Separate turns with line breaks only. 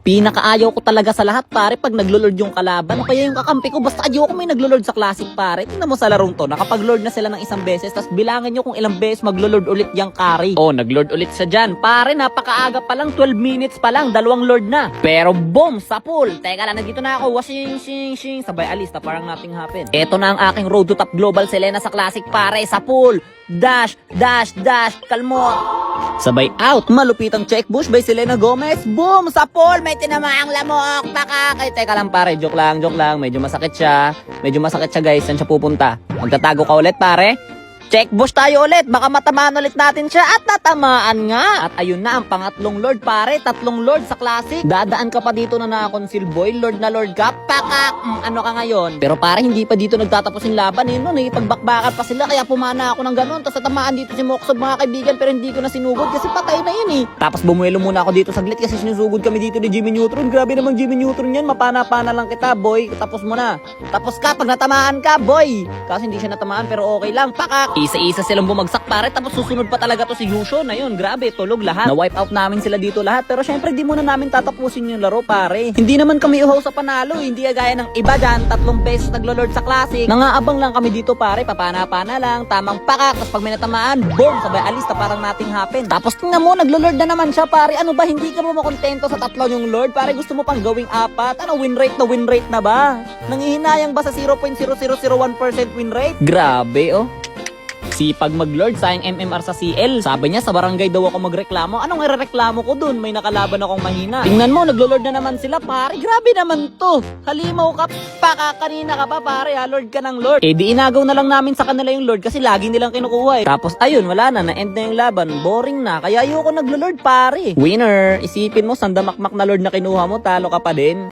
Pinakaayaw ko talaga sa lahat pare pag naglo-lord yung kalaban o kaya yung kakampi ko, basta ayoko may naglo-lord sa classic pare. Tingnan mo sa larong to, nakapag-lord na sila ng isang beses, tas bilangan nyo kung ilang beses maglo-lord ulit yung carry. Oh, nag-lord ulit siya dyan. Pare, napakaaga pa lang, 12 minutes pa lang, dalawang lord na. Pero boom, sa pool. Teka lang, nandito na ako, washing, shing, sabay alis na parang nothing happened. Eto na ang aking road to top global Selena sa classic pare, sa pool. Dash, kalmo. Sabay out, malupitang check bush by Selena Gomez. Boom! Sa pool, may tinamaang lamok. Pakakay. Teka lang pare, joke lang. Medyo masakit siya guys. Saan siya pupunta? Magtatago ka ulit pare? Check bush tayo ulit. Baka matamaan ulit natin siya. At tatamaan nga. At ayun na ang pangatlong lord pare. 3 lord sa classic. Dadaan ka pa dito na nakakonsil boy. Lord na lord ka. Pakak! Ano ka ngayon? Pero pare, hindi pa dito nagtatapos yung laban eh. No? Nakipagbakbakan pa sila. Kaya pumana ako ng ganun. Tapos natamaan dito si Moxob mga kaibigan. Pero hindi ko na sinugod kasi patay na yun eh. Tapos bumuelo muna ako dito saglit kasi sinusugod kami dito ni Jimmy Neutron. Grabe namang Jimmy Neutron yan. Mapana-pana lang kita boy. Tapos mo na. Tapos ka pag natamaan ka boy. Kasi hindi siya natamaan pero okay lang. Pakak! Isa-isa silang bumagsak pare. Tapos susunod pa talaga to si Yusho. Na yun, grabe, tulog lahat. Na-wipe out namin sila dito lahat. Pero syempre, di muna namin tatapusin yung laro pare. Hindi naman kami uhaw sa panalo. Hindi gaya ng iba dyan. 3 beses naglo-lord sa classic. Nangaabang lang kami dito pare. Papana-pana lang. Tamang pakak. Tapos pag may natamaan, boom! Sabay alis na parang nothing happen. Tapos tingnan mo, naglo-lord na naman siya pare. Ano ba, hindi ka mo makontento sa 3 yung lord? Pare, gusto mo pang gawing 4? Ano, win rate na ba? Nangihinayang ba sa 0.0001% win rate? Grabe oh. Sipag mag-lord, sayang MMR sa CL. Sabi niya sa barangay daw ako magreklamo. Anong irereklamo ko dun? May nakalaban akong mahina. Tingnan mo, naglo-lord na naman sila pare. Grabe naman to. Halimaw ka pa, kanina ka pa pare ha. Lord ka ng lord. Eh di inagaw na lang namin sa kanila yung lord kasi lagi nilang kinukuha eh. Tapos ayun, wala na-end na yung laban. Boring na. Kaya ayoko naglo-lord pare. Winner, isipin mo, sandamakmak na lord na kinuha mo, talo ka pa din.